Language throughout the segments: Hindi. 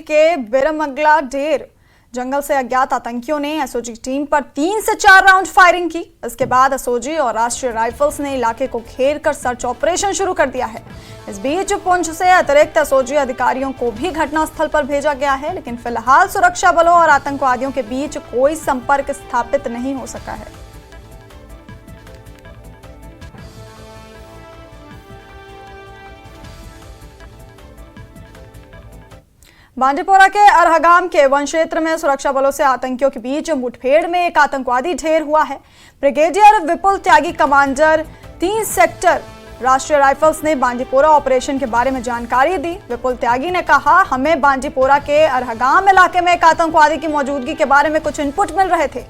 के बिरमंगला ढेर जंगल से अज्ञात आतंकियों ने एसओजी टीम पर 3 से 4 राउंड फायरिंग की। इसके बाद एसओजी और राष्ट्रीय राइफल्स ने इलाके को घेर कर सर्च ऑपरेशन शुरू कर दिया है। इस बीच पुंछ से अतिरिक्त एसओजी अधिकारियों को भी घटनास्थल पर भेजा गया है, लेकिन फिलहाल सुरक्षा बलों और आतंकवादियों के बीच कोई संपर्क स्थापित नहीं हो सका है। बांदीपोरा के अरहगाम के वन क्षेत्र में सुरक्षा बलों से आतंकियों के बीच मुठभेड़ में एक आतंकवादी ढेर हुआ है। ब्रिगेडियर विपुल त्यागी कमांडर 3 सेक्टर राष्ट्रीय राइफल्स ने बांदीपोरा ऑपरेशन के बारे में जानकारी दी। विपुल त्यागी ने कहा, हमें बांदीपोरा के अरहगाम इलाके में एक आतंकवादी की मौजूदगी के बारे में कुछ इनपुट मिल रहे थे।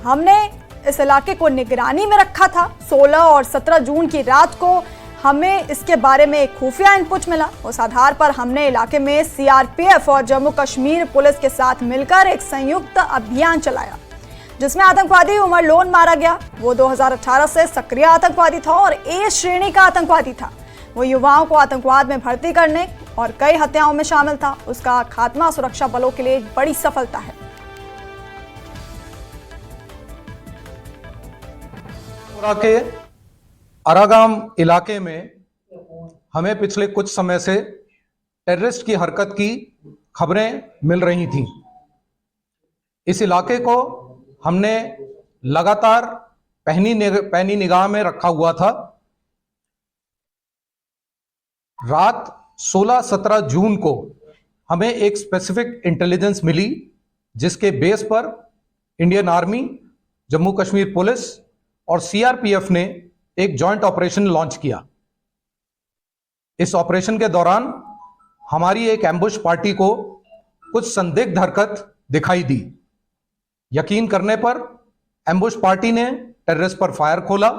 हमने इस इलाके को निगरानी में रखा था। 16 और 17 जून की रात को हमें इसके बारे में एक खुफिया इनपुट मिला। उस आधार पर हमने इलाके में सीआरपीएफ और जम्मू कश्मीर पुलिस के साथ मिलकर एक संयुक्त अभियान चलाया, जिसमें आतंकवादी उमर लोन मारा गया। वो 2018 से सक्रिय आतंकवादी था और ए श्रेणी का आतंकवादी था। वो युवाओं को आतंकवाद में भर्ती करने और कई हत्याओं में शामिल था। उसका खात्मा सुरक्षा बलों के लिए एक बड़ी सफलता है। अरागाम इलाके में हमें पिछले कुछ समय से टेररिस्ट की हरकत की खबरें मिल रही थीं। इस इलाके को हमने लगातार पैनी निगाह में रखा हुआ था। रात 16-17 जून को हमें एक स्पेसिफिक इंटेलिजेंस मिली, जिसके बेस पर Indian army, Jammu Kashmir police और सीआरपीएफ ने एक जॉइंट ऑपरेशन लॉन्च किया। इस ऑपरेशन के दौरान हमारी एक एम्बुश पार्टी को कुछ संदिग्ध हरकत दिखाई दी। यकीन करने पर एम्बुश पार्टी ने टेररिस्ट पर फायर खोला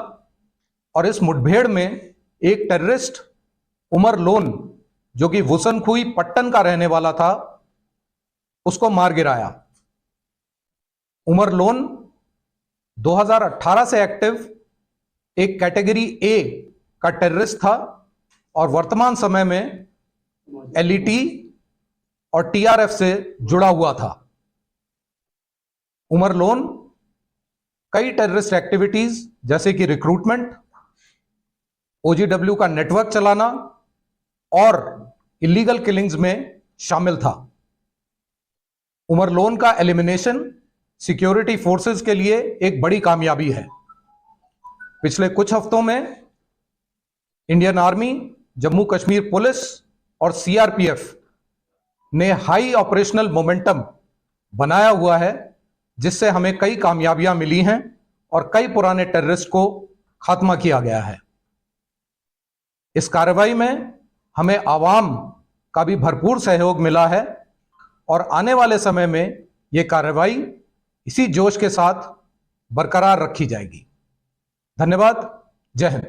और इस मुठभेड़ में एक टेररिस्ट उमर लोन, जो कि वुसनखुई पट्टन का रहने वाला था, उसको मार गिराया। उमर लोन 2018 से एक्टिव एक कैटेगरी ए का टेररिस्ट था और वर्तमान समय में एलईटी और टीआरएफ से जुड़ा हुआ था। उमर लोन कई टेररिस्ट एक्टिविटीज जैसे कि रिक्रूटमेंट, ओजीडब्ल्यू का नेटवर्क चलाना और इलीगल किलिंग्स में शामिल था। उमर लोन का एलिमिनेशन सिक्योरिटी फोर्सेस के लिए एक बड़ी कामयाबी है। पिछले कुछ हफ्तों में Indian army, Jammu Kashmir police और सीआरपीएफ ने हाई ऑपरेशनल मोमेंटम बनाया हुआ है, जिससे हमें कई कामयाबियां मिली हैं और कई पुराने टेररिस्ट को खात्मा किया गया है। इस कार्रवाई में हमें आवाम का भी भरपूर सहयोग मिला है और आने वाले समय में यह कार्रवाई इसी जोश के साथ बरकरार रखी जाएगी। धन्यवाद। जय हिंद।